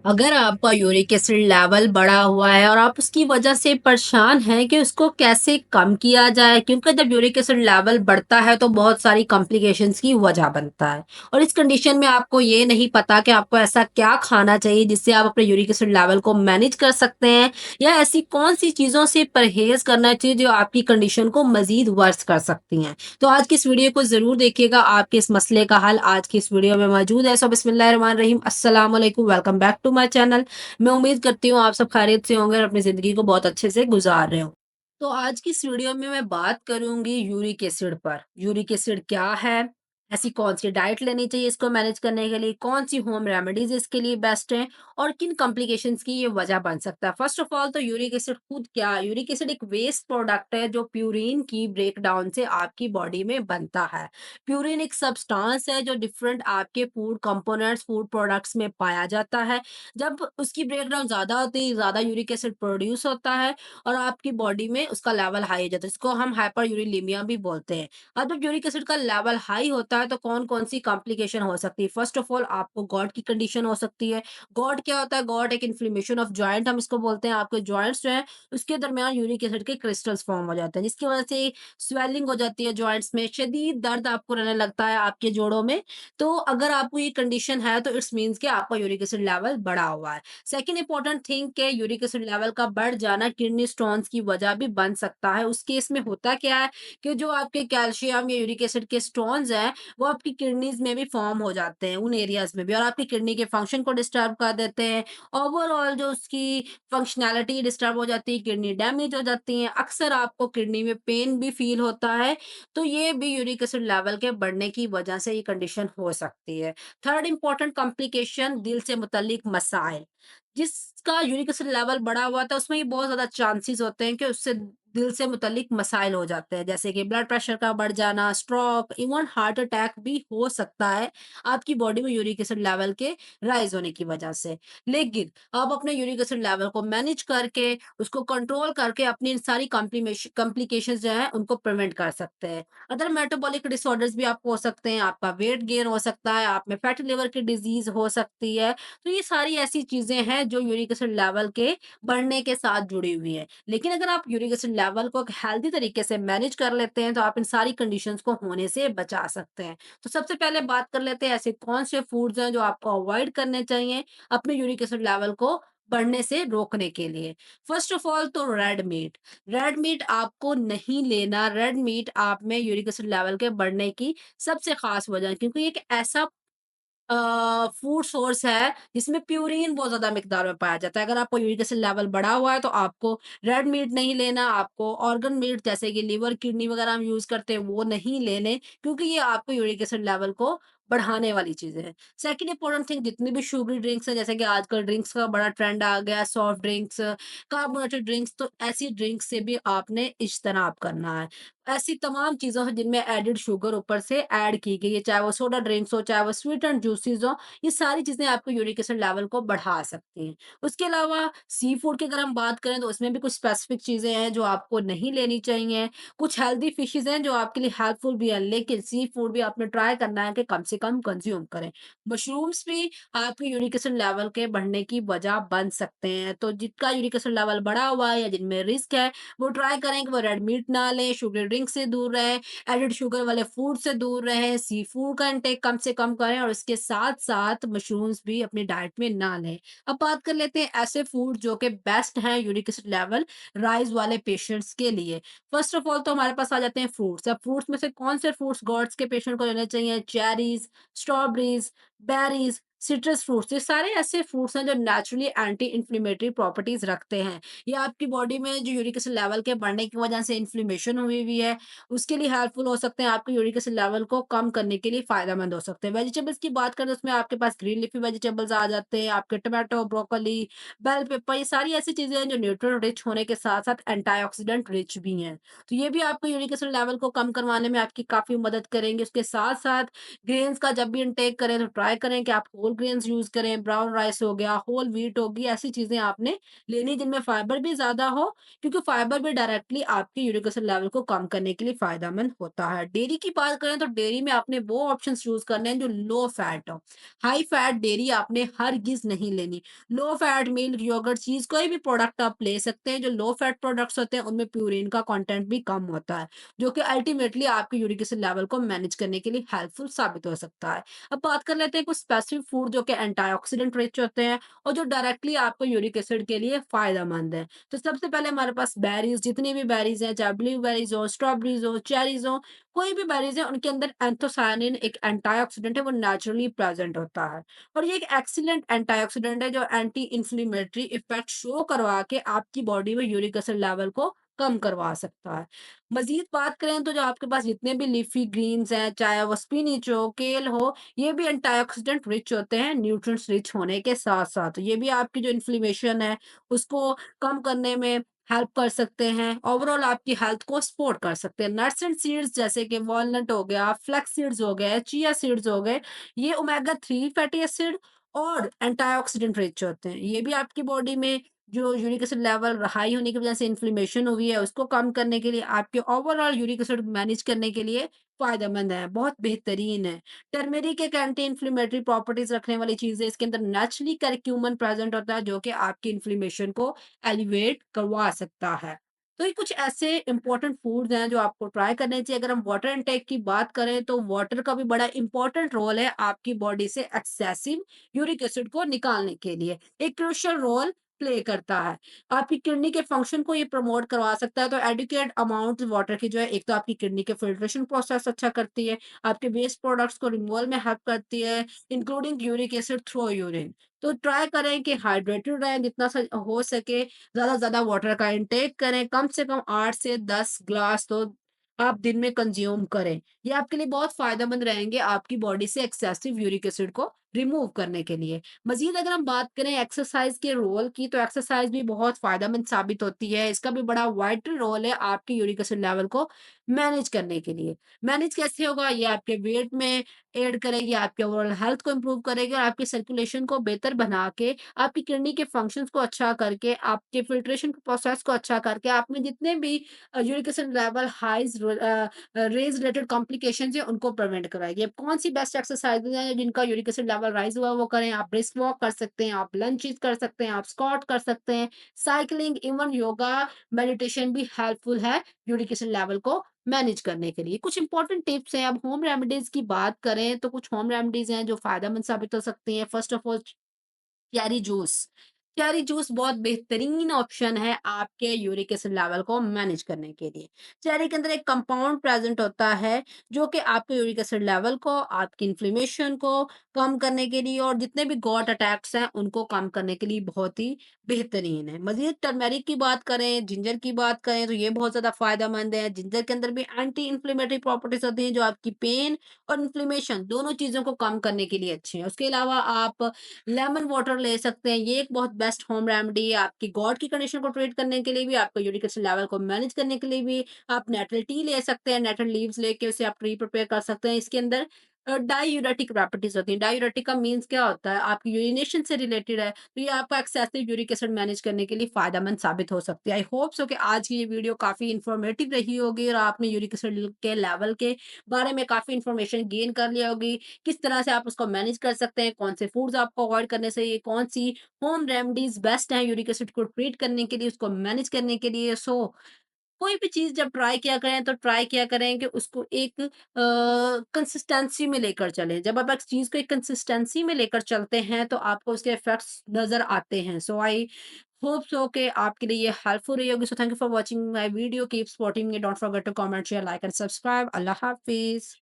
अगर आपका uric acid level बढ़ा हुआ है और आप उसकी वजह से परेशान हैं कि उसको कैसे कम किया जाए, क्योंकि जब यूरिक एसिड लेवल बढ़ता है तो बहुत सारी कॉम्प्लिकेशंस की वजह बनता है। और इस कंडीशन में आपको ये नहीं पता कि आपको ऐसा क्या खाना चाहिए जिससे आप अपने यूरिक एसिड लेवल को मैनेज कर सकते हैं, या ऐसी कौन सी चीज़ों से परहेज करना चाहिए जो आपकी कंडीशन को मजीद वर्स कर सकती हैं। तो आज की इस वीडियो को ज़रूर देखिएगा, आपके इस मसले का हल आज की इस वीडियो में मौजूद है। सो बिस्मिल्लाहिर्रहमानिर्रहीम, अस्सलाम वालेकुम, welcome back to my channel. मैं उम्मीद करती हूँ आप सब खैरियत से होंगे और अपनी ज़िंदगी को बहुत अच्छे से गुजार रहे हो। तो आज की इस वीडियो में मैं बात करूँगी यूरिक एसिड पर। यूरिक एसिड क्या है? ऐसी कौन-सी डाइट लेनी चाहिए इसको मैनेज करने के लिए? कौन-सी होम रेमेडीज़ इसके लिए बेस्ट हैं? और किन कॉम्प्लिकेशंस की ये वजह बन सकता है? फर्स्ट ऑफ ऑल तो यूरिक एसिड खुद क्या है? यूरिक एसिड एक वेस्ट प्रोडक्ट है जो प्यूरिन की ब्रेकडाउन से आपकी बॉडी में बनता है। प्यूरिन एक सब्सटेंस है जो डिफरेंट आपके फूड कंपोनेंट्स, फूड प्रोडक्ट्स में पाया जाता है। जब उसकी ब्रेकडाउन ज़्यादा होती है, ज़्यादा यूरिक एसिड प्रोड्यूस होता है और आपकी बॉडी में उसका लेवल हाई हो जाता है, जिसको हम हाइपर यूरिलीमिया भी बोलते हैं। अब जब यूरिक एसिड का लेवल हाई होता है तो कौन-कौन सी कॉम्प्लिकेशन हो सकती है? फर्स्ट ऑफ ऑल आपको गॉट की कंडीशन हो सकती है। गॉट क्या होता है? गॉट एक इन्फ्लेमेशन ऑफ जॉइंट हम इसको बोलते हैं। आपके जॉइंट्स जो हैं उसके दरमियान यूरिक एसिड के क्रिस्टल्स फॉर्म हो जाते हैं, जिसकी वजह से स्वेलिंग हो जाती है जॉइंट्स में, शदीद दर्द आपको रहने लगता है आपके जोड़ों में। तो अगर आपको ये कंडीशन है तो इट्स मीन्स कि आपका यूरिक एसिड लेवल बढ़ा हुआ है। सेकंड इंपॉर्टेंट थिंग के यूरिक एसिड लेवल का बढ़ जाना किडनी स्टोन्स की वजह भी बन सकता है। उस केस में होता क्या है कि जो आपके कैल्शियम या यूरिक एसिड के स्टोन्स हैं, वो आपकी किडनीज में भी फॉर्म हो जाते हैं उन एरियाज में भी, और आपकी किडनी के फंक्शन को डिस्टर्ब कर देते हैं। ओवरऑल जो उसकी फंक्शनैलिटी डिस्टर्ब हो जाती है, किडनी डैमेज हो जाती है, अक्सर आपको किडनी में पेन भी फील होता है। तो ये भी यूरिक एसिड लेवल के बढ़ने की वजह से ये कंडीशन हो सकती है। थर्ड इंपॉर्टेंट कॉम्प्लिकेशन दिल से मुतल्लिक मसाइल। जिसका यूरिक एसिड लेवल बढ़ा हुआ था उसमें ये बहुत ज़्यादा चांसेस होते हैं कि उससे दिल से मुतल्लिक मसाइल हो जाते हैं, जैसे कि ब्लड प्रेशर का बढ़ जाना, स्ट्रोक, इवन हार्ट अटैक भी हो सकता है आपकी बॉडी में यूरिक एसिड लेवल के राइज़ होने की वजह से। लेकिन आप अपने यूरिक एसिड लेवल को मैनेज करके, उसको कंट्रोल करके अपनी इन सारी कॉम्प्लिकेशंस जो हैं उनको प्रिवेंट कर सकते हैं। अदर मेटाबॉलिक डिसऑर्डर्स भी आपको हो सकते हैं, आपका वेट गेन हो सकता है, आप में फैटी लिवर की डिजीज़ हो सकती है। तो ये सारी ऐसी चीज़ें हैं जो यूरिक एसिड लेवल के बढ़ने के साथ जुड़ी हुई हैं। लेकिन अगर आप यूरिक एसिड लेवल को एक हेल्दी तरीके से मैनेज कर लेते हैं, तो आप इन सारी कंडीशंस को होने से बचा सकते हैं। तो सबसे पहले बात कर लेते हैं ऐसे कौन से फूड्स हैं जो आपको अवॉइड करने चाहिए अपने यूरिक एसिड लेवल को बढ़ने से रोकने के लिए। फर्स्ट ऑफ ऑल तो रेड मीट। रेड मीट आपको नहीं लेना। रेड मीट आप में यूरिक एसिड लेवल के बढ़ने की सबसे खास वजह है, क्योंकि ये एक ऐसा फूड सोर्स है जिसमें प्यूरीन बहुत ज़्यादा मिकदार में पाया जाता है। अगर आपका यूरिक एसिड लेवल बढ़ा हुआ है तो आपको रेड मीट नहीं लेना, आपको ऑर्गन मीट जैसे कि लिवर, किडनी वगैरह हम यूज़ करते हैं वो नहीं लेने, क्योंकि ये आपको यूरिक एसिड लेवल को बढ़ाने वाली चीज़ें हैं। सेकंड इंपॉर्टेंट थिंग, जितनी भी शुगरी ड्रिंक्स हैं, जैसे कि आजकल ड्रिंक्स का बड़ा ट्रेंड आ गया है, सॉफ्ट ड्रिंक्स, कार्बोनेटेड ड्रिंक्स, तो ऐसी ड्रिंक्स से भी आपने इज्तनाब करना है। ऐसी तमाम चीज़ों से जिनमें एडेड शुगर ऊपर से ऐड की गई है, चाहे वो सोडा ड्रिंक्स हो, चाहे वो स्वीटेंड जूसेस हो, ये सारी चीज़ें आपको यूरिक एसिड लेवल को बढ़ा सकती हैं। उसके अलावा सी फूड की अगर हम बात करें तो उसमें भी कुछ स्पेसिफिक चीज़ें हैं जो आपको नहीं लेनी चाहिए। कुछ हेल्दी फिशेज़ हैं जो आपके लिए हेल्पफुल भी हैं, लेकिन सी फूड भी आपने ट्राई करना है कि कम से कम कंज़्यूम करें। मशरूम्स भी आपके यूरिक एसिड लेवल के बढ़ने की वजह बन सकते हैं। तो जिनका यूरिक एसिड लेवल बढ़ा हुआ है या जिनमें रिस्क है, वो ट्राई करें कि वो रेड मीट ना लें, शुगरी ड्रिंक से दूर रहें, एडेड शुगर वाले फूड से दूर रहें, सी फूड का इंटेक कम से कम करें और इसके साथ-साथ मशरूम्स भी अपनी डाइट में ना लें। अब बात कर लेते हैं ऐसे फूड जो कि बेस्ट हैं यूरिक एसिड लेवल राइज़ वाले पेशेंट्स के लिए। फर्स्ट ऑफ ऑल तो हमारे पास आ जाते हैं फ्रूट्स। अब फ्रूट्स में से कौन से फ्रूट्स गॉड्स के पेशेंट को लेने चाहिए? Cherries, strawberries, berries, citrus fruits, ये सारे ऐसे फ्रूट्स हैं जो नेचुरली एंटी इन्फ्लेमेटरी प्रॉपर्टीज़ रखते हैं। ये आपकी बॉडी में जो यूरिक एसिड लेवल के बढ़ने की वजह से इन्फ्लेमेशन हुई हुई है, उसके लिए हेल्पफुल हो सकते हैं, आपके यूरिक एसिड लेवल को कम करने के लिए फ़ायदेमंद हो सकते हैं। वेजिटेबल्स की बात करें तो उसमें आपके पास ग्रीन लीफी वेजिटेबल्स आ जाते हैं, आपके टोमेटो, ब्रोकोली, बेल पेपर, ये सारी ऐसी चीज़ें हैं जो न्यूट्रिएंट रिच होने के साथ-साथ एंटीऑक्सीडेंट रिच भी हैं। तो ये भी आपको यूरिक एसिड लेवल को कम करवाने में आपकी काफ़ी मदद करेंगे। उसके साथ-साथ ग्रेन्स का जब भी इंटेक करें तो ट्राई करें कि आप होल ग्रेन्स यूज़ करें, ब्राउन राइस हो गया, होल व्हीट होगी, ऐसी चीज़ें आपने लेनी जिनमें फाइबर भी ज़्यादा हो, क्योंकि फाइबर भी डायरेक्टली आपके यूरिक एसिड लेवल को कम करने के लिए फ़ायदेमंद होता है। डेयरी की बात करें तो डेयरी में आपने वो ऑप्शंस चूज़ करने हैं जो लो फैट हो। हाई फैट डेयरी आपने हरगिज़ नहीं लेनी। लो फैट मिल्क, योगर्ट, चीज़ कोई भी प्रोडक्ट आप ले सकते हैं। जो लो फैट प्रोडक्ट्स होते हैं उनमें प्यूरिन का कंटेंट भी कम होता है, जो कि अल्टीमेटली आपके यूरिक एसिड लेवल को मैनेज करने के लिए हेल्पफुल साबित हो सकता है। अब बात कर लेते हैं कुछ स्पेसिफिक फूड जो कि एंटीऑक्सीडेंट रिच होते हैं और जो डायरेक्टली आपको यूरिक एसिड के लिए फायदेमंद है। तो सबसे पहले हमारे पास बेरीज, जितनी भी बेरीज हैं, चाहे ब्लूबेरीज हो, स्ट्रॉबेरीज हो, चेरीज हो, कोई भी बेरीज है, उनके अंदर एंथोसायनिन एक एंटीऑक्सीडेंट है, वो नेचुरली प्रेजेंट होता है और ये एक एक्सीलेंट एंटीऑक्सीडेंट है जो एंटी इन्फ्लेमेटरी इफेक्ट शो करवा के आपकी बॉडी में यूरिक एसिड लेवल को कम करवा सकता है। मजीद बात करें तो जो आपके पास जितने भी लीफी ग्रीन्स हैं, चाहे वो स्पिनिच हो, केल हो, ये भी एंटीऑक्सीडेंट रिच होते हैं, न्यूट्रिएंट्स रिच होने के साथ-साथ। ये भी आपकी जो इन्फ्लेमेशन है, उसको कम करने में हेल्प कर सकते हैं। ओवरऑल आपकी हेल्थ को सपोर्ट कर सकते हैं। नट्स एंड सीड्स जैसे कि वॉलनट हो गया, फ्लैक्स सीड्स हो गए, चिया सीड्स हो गए, ये ओमेगा 3 फैटी एसिड और एंटीऑक्सीडेंट रिच होते हैं। ये भी आपकी बॉडी में जो यूरिक एसिड लेवल हाई होने की वजह से इन्फ्लेमेशन हुई है, उसको कम करने के लिए, आपके ओवरऑल यूरिक एसिड मैनेज करने के लिए फ़ायदेमंद है, बहुत बेहतरीन है। टर्मेरिक एक एंटी इन्फ्लेमेटरी प्रॉपर्टीज़ रखने वाली चीज़ है। इसके अंदर नेचुरली करक्यूमिन प्रेज़ेंट होता है, जो कि आपकी इन्फ्लेमेशन को एलिवेट करवा सकता है। तो ये कुछ ऐसे इम्पोर्टेंट फूड्स हैं जो आपको ट्राई करने चाहिए। अगर हम वाटर इनटेक की बात करें तो वाटर का भी बड़ा इम्पोर्टेंट रोल है आपकी बॉडी से एक्सेसिव यूरिक एसिड को निकालने के लिए। एक क्रूशियल रोल प्ले करता है। आपकी किडनी के फंक्शन को ये प्रमोट करवा सकता है, तो एडुकेट अमाउंट वाटर की जो है, एक तो आपकी किडनी के फिल्ट्रेशन प्रोसेस अच्छा करती है, आपके वेस्ट प्रोडक्ट्स को रिमूवल में हेल्प करती है, including uric acid through urine. तो ट्राई करें कि हाइड्रेटेड रहें, जितना हो सके ज़्यादा से ज़्यादा वाटर का इंटेक करें, कम से कम 8 से 10 ग्लास तो आप दिन में कंज़्यूम करें। ये आपके लिए बहुत फ़ायदेमंद रहेंगे आपकी बॉडी से एक्सेसिव यूरिक एसिड को रिमूव करने के लिए। मज़ीद अगर हम बात करें एक्सरसाइज़ के रोल की, तो एक्सरसाइज़ भी बहुत फ़ायदेमंद साबित होती है। इसका भी बड़ा वाइटल रोल है आपके यूरिक एसिड लेवल को मैनेज करने के लिए। मैनेज कैसे होगा? ये आपके वेट में एड करेगी, आपके ओवरऑल हेल्थ को इम्प्रूव करेगी और आपकी सर्कुलेशन को बेहतर बना के, आपकी किडनी के फंक्शंस को अच्छा करके, आपके फिल्ट्रेशन के प्रोसेस को अच्छा करके, आप में जितने भी uric acid level raise related complications हैं, उनको प्रिवेंट कराएगी। अब कौन-सी बेस्ट एक्सरसाइज़ेज़ हैं जिनका यूरिक एसिड लेवल राइज़ हुआ है, वो करें। आप ब्रिस्क वॉक कर सकते हैं, आप लंजेस कर सकते हैं, आप स्क्वाट कर सकते हैं, साइक्लिंग, इवन योगा, मेडिटेशन भी हेल्पफुल है यूरिक एसिड लेवल को मैनेज करने के लिए। कुछ इंपॉर्टेंट टिप्स हैं। अब होम रेमेडीज़ की बात करें तो कुछ होम रेमेडीज़ हैं जो फ़ायदेमंद साबित हो सकती हैं। First of all carry juice. Carry juice बहुत बेहतरीन ऑप्शन है आपके यूरिक एसिड लेवल को मैनेज करने के लिए। चेरी के अंदर एक कंपाउंड प्रेज़ेंट होता है, जो कि आपके यूरिक एसिड लेवल को, आपकी इन्फ्लेमेशन को कम करने के लिए और जितने भी गॉट अटैक्स हैं, उनको कम करने के लिए बहुत ही बेहतरीन है। मज़ीद टर्मेरिक की बात करें, जिंजर की बात करें, तो ये बहुत ज़्यादा फ़ायदेमंद है। जिंजर के अंदर भी एंटी इन्फ्लेमेटरी प्रॉपर्टीज़ होती हैं, जो आपकी पेन और इन्फ्लेमेशन दोनों चीज़ों को कम करने के लिए अच्छी हैं। उसके अलावा आप लेमन वाटर ले सकते हैं, ये एक बहुत बेस्ट होम रेमेडी है आपकी गॉट की कंडीशन को ट्रीट करने के लिए भी, आपको यूरिक एसिड लेवल को मैनेज करने के लिए भी। आप नेटल टी ले सकते हैं, नेटल लीव्स लेके उसे आप टी प्रिपेयर कर सकते हैं। इसके अंदर डाययूरेटिक प्रॉपर्टीज होती हैं। डाययूरेटिक का मीन्स क्या होता है? आपकी यूरिनेशन से रिलेटेड है, तो ये आपका एक्सेसिव यूरिक एसिड मैनेज करने के लिए फ़ायदेमंद साबित हो सकती है। आई होप सो कि आज की ये वीडियो काफ़ी इन्फॉर्मेटिव रही होगी और आपने यूरिक एसिड के लेवल के बारे में काफ़ी इन्फॉर्मेशन गेन कर लिया होगी। किस तरह से आप उसको मैनेज कर सकते हैं, कौन से फूड्स आपको अवॉइड करने चाहिए, कौन-सी होम रेमेडीज़ बेस्ट हैं यूरिक एसिड को ट्रीट करने के लिए, उसको मैनेज करने के लिए। सो कोई भी चीज़ जब ट्राई किया करें, तो ट्राई किया करें कि उसको एक कंसिस्टेंसी में लेकर चलें। जब आप एक चीज़ को एक कंसिस्टेंसी में लेकर चलते हैं, तो आपको उसके इफ़ेक्ट्स नज़र आते हैं। सो आई होप सो कि आपके लिए ये हेल्पफुल रही होगी। So thank you for watching my video. Keep supporting me. Don't forget to comment, share, like and subscribe. अल्लाह हाफ़िज़।